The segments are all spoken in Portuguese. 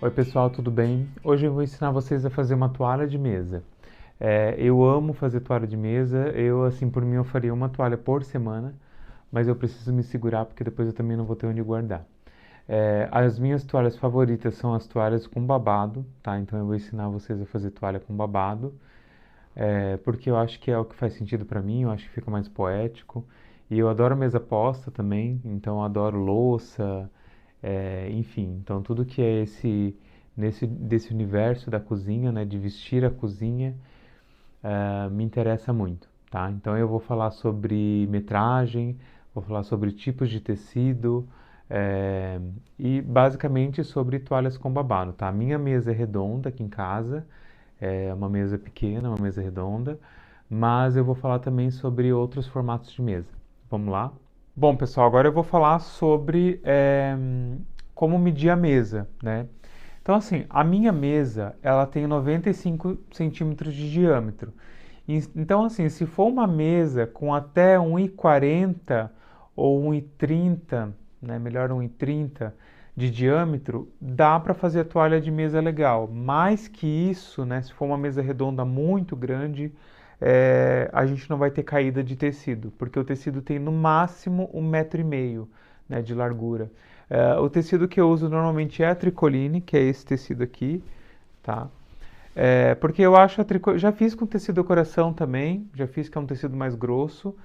Oi pessoal, tudo bem? Hoje eu vou ensinar vocês a fazer uma toalha de mesa. Eu amo fazer toalha de mesa, assim, por mim eu faria uma toalha por semana, mas eu preciso me segurar porque depois eu também não vou ter onde guardar. As minhas toalhas favoritas são as toalhas com babado, tá? Então eu vou ensinar vocês a fazer toalha com babado, porque eu acho que é o que faz sentido pra mim, eu acho que fica mais poético. E eu adoro mesa posta também, então eu adoro louça, enfim, então tudo que é desse universo da cozinha, né, de vestir a cozinha, me interessa muito, tá? Então eu vou falar sobre metragem, vou falar sobre tipos de tecido, eh, e basicamente sobre toalhas com babado, tá? A minha mesa é redonda aqui em casa, é uma mesa pequena, uma mesa redonda, mas eu vou falar também sobre outros formatos de mesa. Vamos lá? Bom, pessoal, agora eu vou falar sobre como medir a mesa, né? Então, assim, a minha mesa, ela tem 95 centímetros de diâmetro. Então, assim, se for uma mesa com até 1,40 ou 1,30, né, melhor 1,30 de diâmetro, dá para fazer a toalha de mesa legal. Mais que isso, né, se for uma mesa redonda muito grande, a gente não vai ter caída de tecido, porque o tecido tem no máximo 1,5 m, né, de largura. O tecido que eu uso normalmente é a tricoline, que é esse tecido aqui, tá? Porque eu acho já fiz com tecido decoração também, já fiz que é um tecido mais grosso.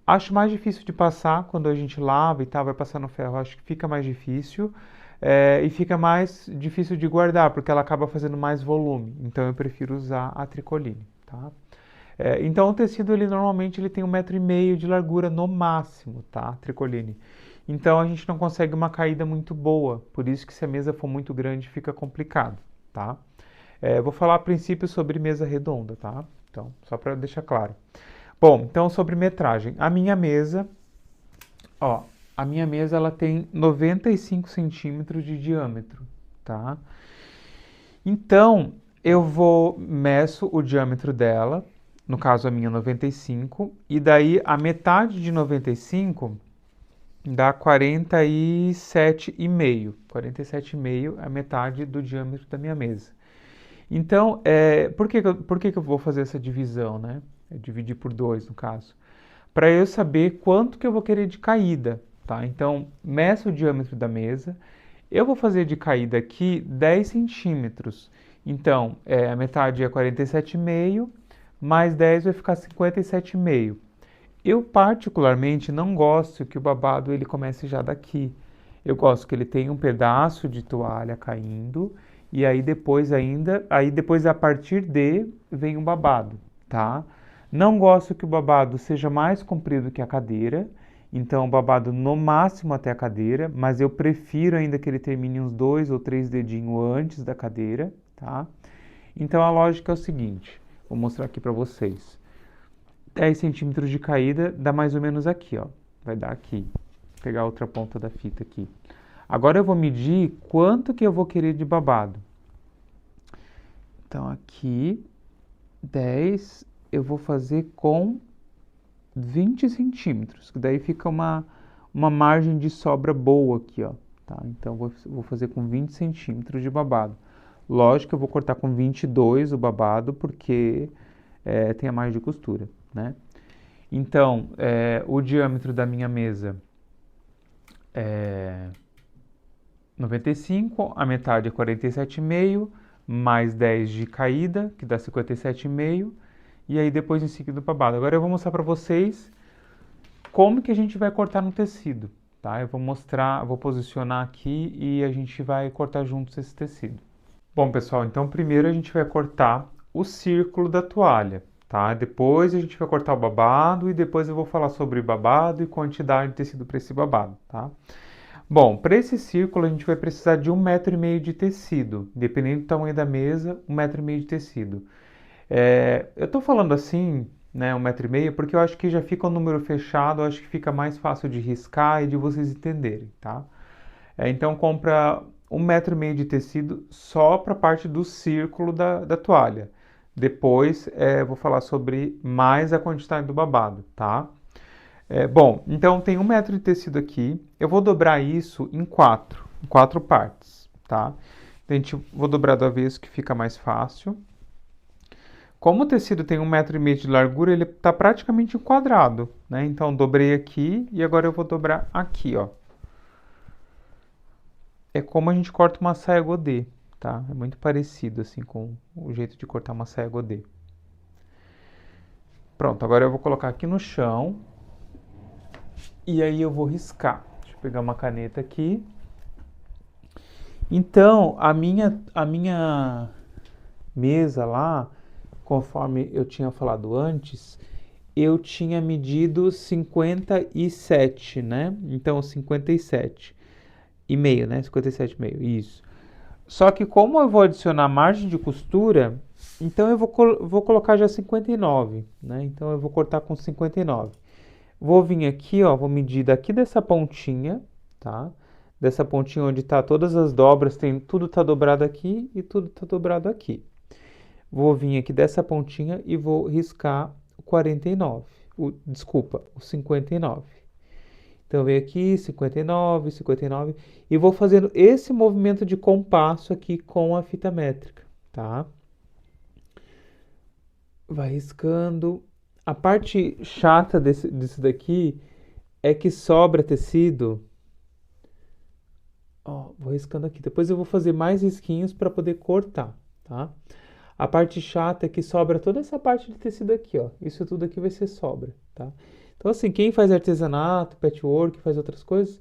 Acho mais difícil de passar quando a gente lava e tal, vai passar no ferro, acho que fica mais difícil. E fica mais difícil de guardar, porque ela acaba fazendo mais volume. Então eu prefiro usar a tricoline, tá? Então o tecido ele normalmente ele tem 1,5 m de largura no máximo, tá? Tricoline. Então a gente não consegue uma caída muito boa, por isso que se a mesa for muito grande fica complicado, tá? Vou falar a princípio sobre mesa redonda, tá? Então, só para deixar claro. Bom, então sobre metragem. Ó, a minha mesa ela tem 95 centímetros de diâmetro, tá? Então, meço o diâmetro dela, no caso a minha 95, e daí a metade de 95 dá 47,5. 47,5 é a metade do diâmetro da minha mesa. Então, por que que eu vou fazer essa divisão, né? Dividir por 2, no caso. Para eu saber quanto que eu vou querer de caída, tá? Então, meço o diâmetro da mesa. Eu vou fazer de caída aqui 10 centímetros. Então, a metade é 47,5, mais 10 vai ficar 57,5. Eu particularmente não gosto que o babado ele comece já daqui. Eu gosto que ele tenha um pedaço de toalha caindo e aí depois a partir de vem o babado, tá? Não gosto que o babado seja mais comprido que a cadeira, então o babado no máximo até a cadeira, mas eu prefiro ainda que ele termine uns 2 ou 3 dedinhos antes da cadeira, tá? Então a lógica é o seguinte, vou mostrar aqui para vocês. 10 centímetros de caída dá mais ou menos aqui, ó. Vai dar aqui. Vou pegar a outra ponta da fita aqui. Agora eu vou medir quanto que eu vou querer de babado. Então aqui, 10, eu vou fazer com 20 centímetros. Que daí fica uma margem de sobra boa aqui, ó. Tá? Então vou fazer com 20 centímetros de babado. Lógico que eu vou cortar com 22 o babado, porque tem a margem de costura, né? Então, o diâmetro da minha mesa é 95, a metade é 47,5, mais 10 de caída, que dá 57,5, e aí depois em seguida o babado. Agora eu vou mostrar para vocês como que a gente vai cortar no tecido, tá? Eu vou mostrar, vou posicionar aqui e a gente vai cortar juntos esse tecido. Bom, pessoal, então primeiro a gente vai cortar o círculo da toalha, tá? Depois a gente vai cortar o babado e depois eu vou falar sobre babado e quantidade de tecido para esse babado, tá? Bom, para esse círculo a gente vai precisar de 1,5 m de tecido, dependendo do tamanho da mesa, 1,5 m de tecido. Eu estou falando assim, né, 1,5 m, porque eu acho que já fica um número fechado, eu acho que fica mais fácil de riscar e de vocês entenderem, tá? Então compra 1,5 m de tecido só para a parte do círculo da toalha. Depois vou falar sobre mais a quantidade do babado, tá? Bom, então tem 1 m de tecido aqui. Eu vou dobrar isso em quatro partes, tá? Vou dobrar do avesso que fica mais fácil. Como o tecido tem 1,5 m de largura, ele está praticamente quadrado, né? Então, dobrei aqui e agora eu vou dobrar aqui, ó. É como a gente corta uma saia godê, tá? É muito parecido, assim, com o jeito de cortar uma saia godê. Pronto, agora eu vou colocar aqui no chão e aí eu vou riscar. Deixa eu pegar uma caneta aqui. Então, a minha mesa lá, conforme eu tinha falado antes, eu tinha medido 57, né? Então, 57 e meio, né? 57,5, isso. Só que como eu vou adicionar margem de costura, então eu vou colocar já 59, né? Então eu vou cortar com 59. Vou vir aqui, ó, vou medir daqui dessa pontinha, tá? Dessa pontinha onde tá todas as dobras, tudo tá dobrado aqui e tudo tá dobrado aqui. Vou vir aqui dessa pontinha e vou riscar o 49, o 59. Então, eu venho aqui, 59, 59, e vou fazendo esse movimento de compasso aqui com a fita métrica, tá? Vai riscando. A parte chata disso daqui é que sobra tecido. Ó, vou riscando aqui. Depois eu vou fazer mais risquinhos para poder cortar, tá? A parte chata é que sobra toda essa parte de tecido aqui, ó. Isso tudo aqui vai ser sobra, tá? Então, assim, quem faz artesanato, patchwork, faz outras coisas,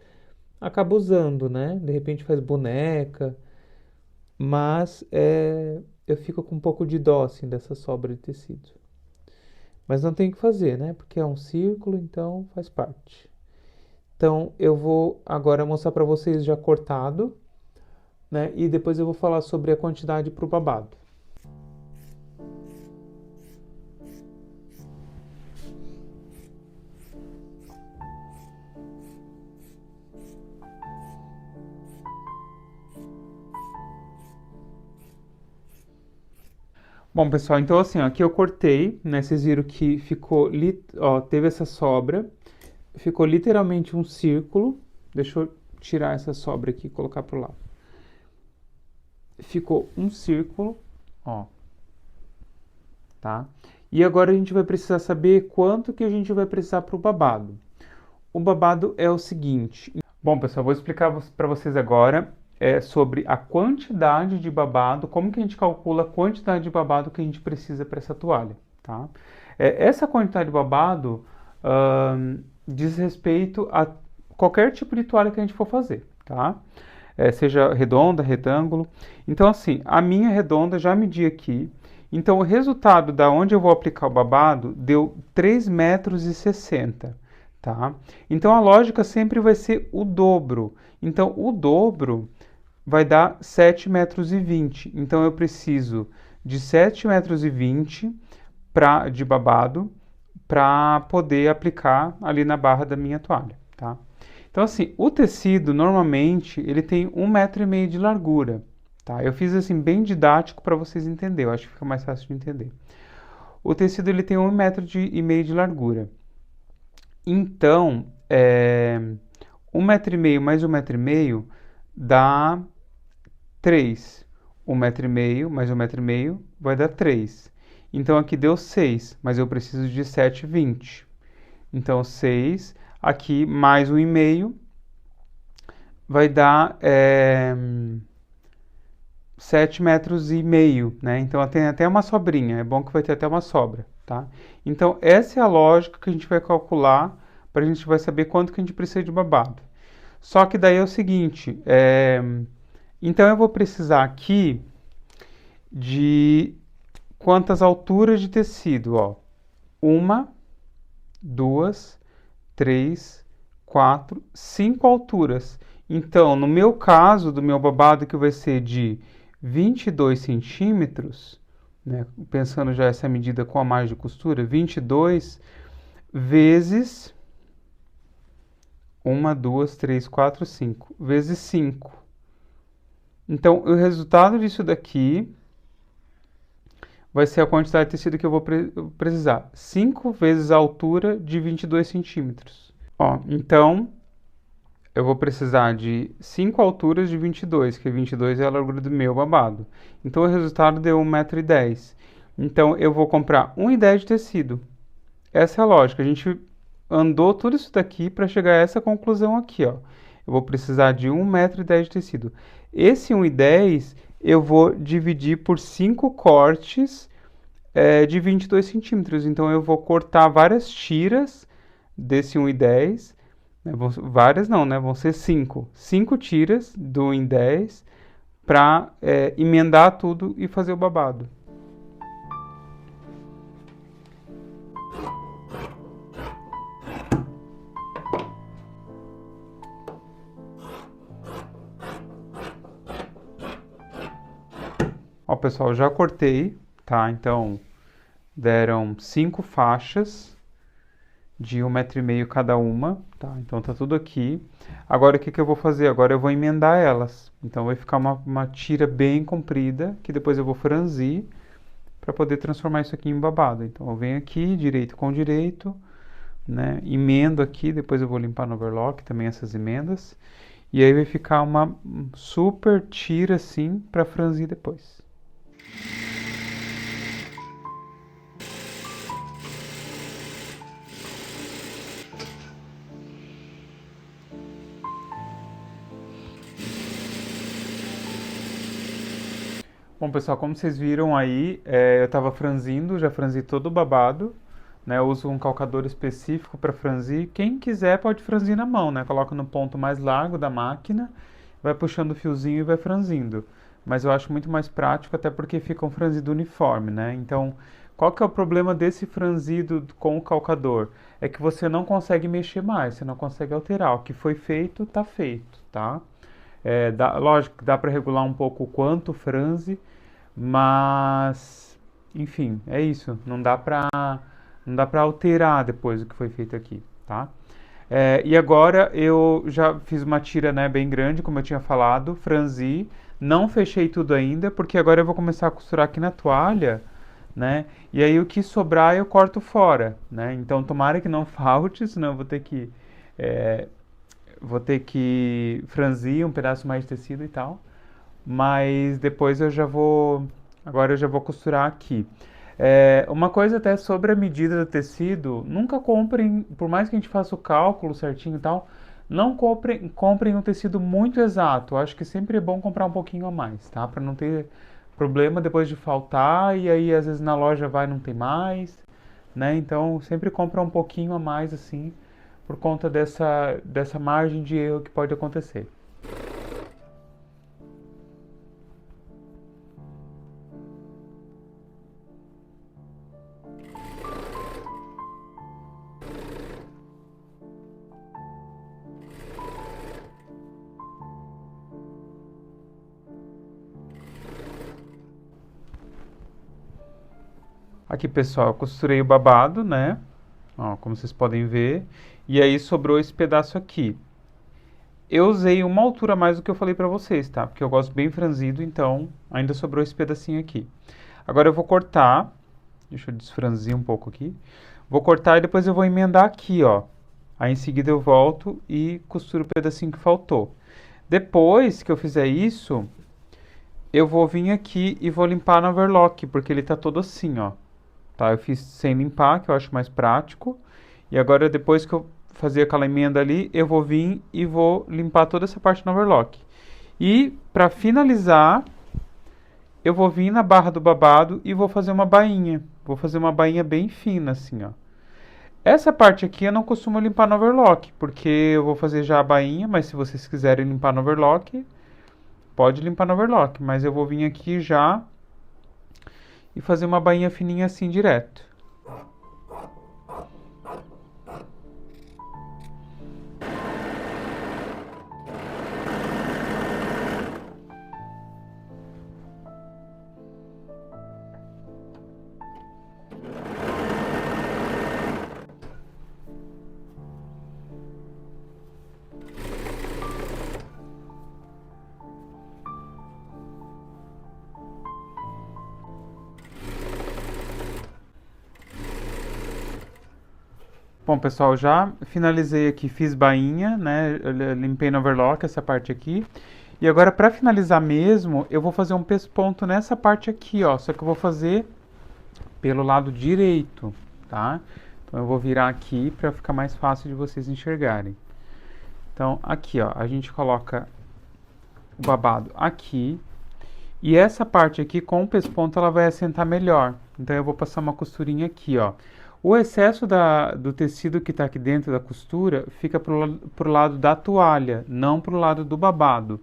acaba usando, né? De repente faz boneca, mas eu fico com um pouco de dó, assim, dessa sobra de tecido. Mas não tem o que fazer, né? Porque é um círculo, então faz parte. Então, eu vou agora mostrar para vocês já cortado, né? E depois eu vou falar sobre a quantidade para o babado. Bom, pessoal, então assim, ó, aqui eu cortei, né? Vocês viram que ficou, ó, teve essa sobra, ficou literalmente um círculo. Deixa eu tirar essa sobra aqui e colocar pro lado. Ficou um círculo, ó, tá? E agora a gente vai precisar saber quanto que a gente vai precisar pro babado. O babado é o seguinte. Bom, pessoal, vou explicar para vocês agora sobre a quantidade de babado, como que a gente calcula a quantidade de babado que a gente precisa para essa toalha, tá? Essa quantidade de babado diz respeito a qualquer tipo de toalha que a gente for fazer, tá? Seja redonda, retângulo. Então, assim, a minha redonda já medi aqui. Então, o resultado da onde eu vou aplicar o babado deu 3,60 m, tá? Então, a lógica sempre vai ser o dobro. Então, o dobro vai dar 7,20 m. Então, eu preciso de 7,20 m de babado para poder aplicar ali na barra da minha toalha, tá? Então, assim, o tecido, normalmente, ele tem 1,5 m de largura, tá? Eu fiz, assim, bem didático para vocês entenderem. Eu acho que fica mais fácil de entender. O tecido, ele tem 1,5 m de largura. Então, 1,5 m mais 1,5 m dá 3. 1,5 m mais 1,5 m vai dar 3. Então, aqui deu 6, mas eu preciso de 7,20. Então, 6, aqui mais 1,5 vai dar 7,5 metros, né? Então, tem até uma sobrinha. É bom que vai ter até uma sobra, tá? Então, essa é a lógica que a gente vai calcular para a gente vai saber quanto que a gente precisa de babado. Só que daí é o seguinte, então eu vou precisar aqui de quantas alturas de tecido, ó. 1, 2, 3, 4, 5 alturas. Então, no meu caso, do meu babado, que vai ser de 22 centímetros, né, pensando já essa medida com a margem de costura, 22 vezes 1, 2, 3, 4, 5, vezes 5. Então, o resultado disso daqui vai ser a quantidade de tecido que eu vou precisar. 5 vezes a altura de 22 centímetros. Ó, então, eu vou precisar de 5 alturas de 22, que 22 é a largura do meu babado. Então o resultado deu 1,10 m. Então eu vou comprar 1,10 m de tecido. Essa é a lógica. A gente andou tudo isso daqui para chegar a essa conclusão aqui, ó. Eu vou precisar de 1,10 m de tecido. Esse 1,10 m eu vou dividir por 5 cortes de 22 centímetros. Então eu vou cortar várias tiras desse 1,10 m. Né? Várias não, né? Vão ser 5. 5 tiras do 1,10 m para emendar tudo e fazer o babado. Ó, pessoal, já cortei, tá? Então, deram 5 faixas de 1,5 m cada uma, tá? Então tá tudo aqui. Agora o que que eu vou fazer? Agora eu vou emendar elas. Então vai ficar uma tira bem comprida, que depois eu vou franzir para poder transformar isso aqui em babado. Então eu venho aqui, direito com direito, né? Emendo aqui, depois eu vou limpar no overlock também essas emendas. E aí vai ficar uma super tira assim para franzir depois. Bom, pessoal, como vocês viram aí, eu estava franzindo, já franzi todo o babado, né? Eu uso um calcador específico para franzir. Quem quiser pode franzir na mão, né? Coloca no ponto mais largo da máquina, vai puxando o fiozinho e vai franzindo. Mas eu acho muito mais prático, até porque fica um franzido uniforme, né? Então, qual que é o problema desse franzido com o calcador? É que você não consegue mexer mais, você não consegue alterar. O que foi feito, tá feito, tá? Lógico que dá para regular um pouco o quanto franze, mas, enfim, é isso. Não dá para alterar depois o que foi feito aqui, tá? E agora eu já fiz uma tira, né, bem grande, como eu tinha falado, franzi, não fechei tudo ainda, porque agora eu vou começar a costurar aqui na toalha, né? E aí o que sobrar eu corto fora, né? Então tomara que não falte, senão eu é, vou ter que franzir um pedaço mais de tecido e tal. Mas depois agora eu já vou costurar aqui. Uma coisa até sobre a medida do tecido, nunca comprem, por mais que a gente faça o cálculo certinho e tal, não comprem um tecido muito exato. Eu acho que sempre é bom comprar um pouquinho a mais, tá? Para não ter problema depois de faltar e aí às vezes na loja vai e não tem mais, né? Então sempre compra um pouquinho a mais assim, por conta dessa margem de erro que pode acontecer. Aqui, pessoal, eu costurei o babado, né? Ó, como vocês podem ver. E aí sobrou esse pedaço aqui. Eu usei uma altura a mais do que eu falei pra vocês, tá? Porque eu gosto bem franzido, então ainda sobrou esse pedacinho aqui. Agora eu vou cortar. Deixa eu desfranzir um pouco aqui. Vou cortar e depois eu vou emendar aqui, ó. Aí em seguida eu volto e costuro o pedacinho que faltou. Depois que eu fizer isso, eu vou vir aqui e vou limpar no overlock, porque ele tá todo assim, ó. Tá? Eu fiz sem limpar, que eu acho mais prático. E agora, depois que eu fazer aquela emenda ali, eu vou vir e vou limpar toda essa parte no overlock. E, para finalizar, eu vou vir na barra do babado e vou fazer uma bainha. Vou fazer uma bainha bem fina, assim, ó. Essa parte aqui eu não costumo limpar no overlock, porque eu vou fazer já a bainha, mas se vocês quiserem limpar no overlock, pode limpar no overlock. Mas eu vou vir aqui já e fazer uma bainha fininha assim direto. Bom, pessoal, já finalizei aqui, fiz bainha, né? Eu limpei no overlock essa parte aqui. E agora, para finalizar mesmo, eu vou fazer um pesponto nessa parte aqui, ó. Só que eu vou fazer pelo lado direito, tá? Então eu vou virar aqui para ficar mais fácil de vocês enxergarem. Então, aqui, ó, a gente coloca o babado aqui. E essa parte aqui, com o pesponto, ela vai assentar melhor. Então eu vou passar uma costurinha aqui, ó. O excesso do tecido que está aqui dentro da costura fica pro lado da toalha, não pro lado do babado.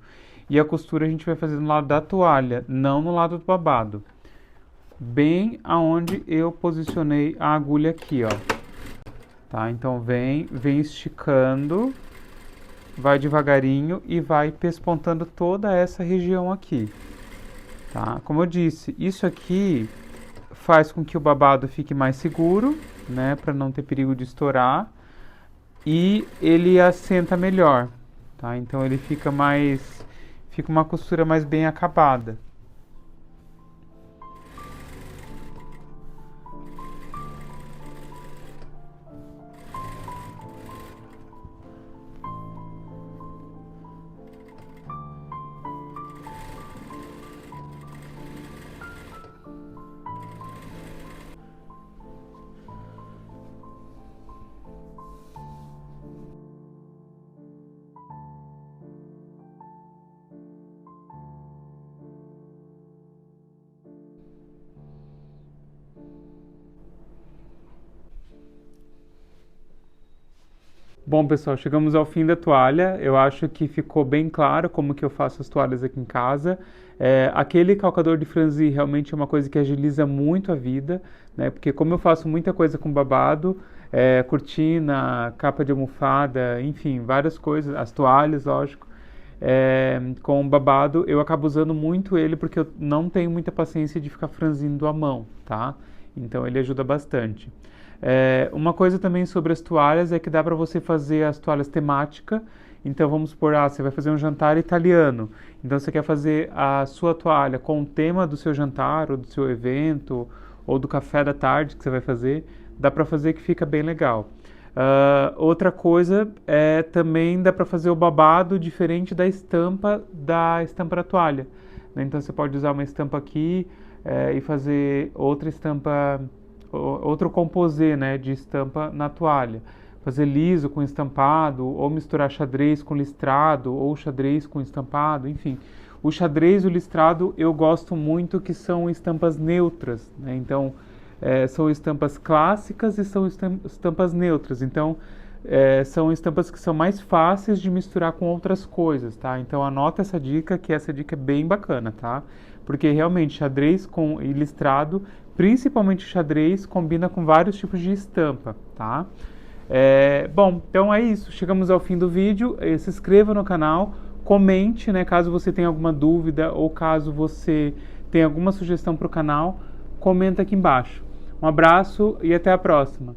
E a costura a gente vai fazer no lado da toalha, não no lado do babado. Bem aonde eu posicionei a agulha aqui, ó. Tá? Então vem esticando, vai devagarinho e vai pespontando toda essa região aqui. Tá? Como eu disse, isso aqui faz com que o babado fique mais seguro, né, para não ter perigo de estourar, e ele assenta melhor, tá? Então ele fica uma costura mais bem acabada. Bom, pessoal, chegamos ao fim da toalha. Eu acho que ficou bem claro como que eu faço as toalhas aqui em casa. Aquele calcador de franzir realmente é uma coisa que agiliza muito a vida, né? Porque como eu faço muita coisa com babado, cortina, capa de almofada, enfim, várias coisas, as toalhas, lógico, com babado, eu acabo usando muito ele porque eu não tenho muita paciência de ficar franzindo a mão, tá? Então ele ajuda bastante. Uma coisa também sobre as toalhas é que dá para você fazer as toalhas temáticas. Então vamos supor, você vai fazer um jantar italiano. Então você quer fazer a sua toalha com o tema do seu jantar, ou do seu evento, ou do café da tarde que você vai fazer. Dá para fazer que fica bem legal. Outra coisa também dá para fazer o babado diferente da estampa da toalha, né? Então você pode usar uma estampa aqui e fazer outra estampa, outro composê, né, de estampa na toalha. Fazer liso com estampado, ou misturar xadrez com listrado, ou xadrez com estampado, enfim. O xadrez e o listrado eu gosto muito que são estampas neutras, né? Então, são estampas clássicas e são estampas neutras. Então, são estampas que são mais fáceis de misturar com outras coisas, tá? Então, anota essa dica, que essa dica é bem bacana, tá? Porque realmente xadrez com e listrado, principalmente xadrez, combina com vários tipos de estampa, tá? Bom, então é isso. Chegamos ao fim do vídeo. Se inscreva no canal, comente, né, caso você tenha alguma dúvida ou caso você tenha alguma sugestão para o canal, comenta aqui embaixo. Um abraço e até a próxima.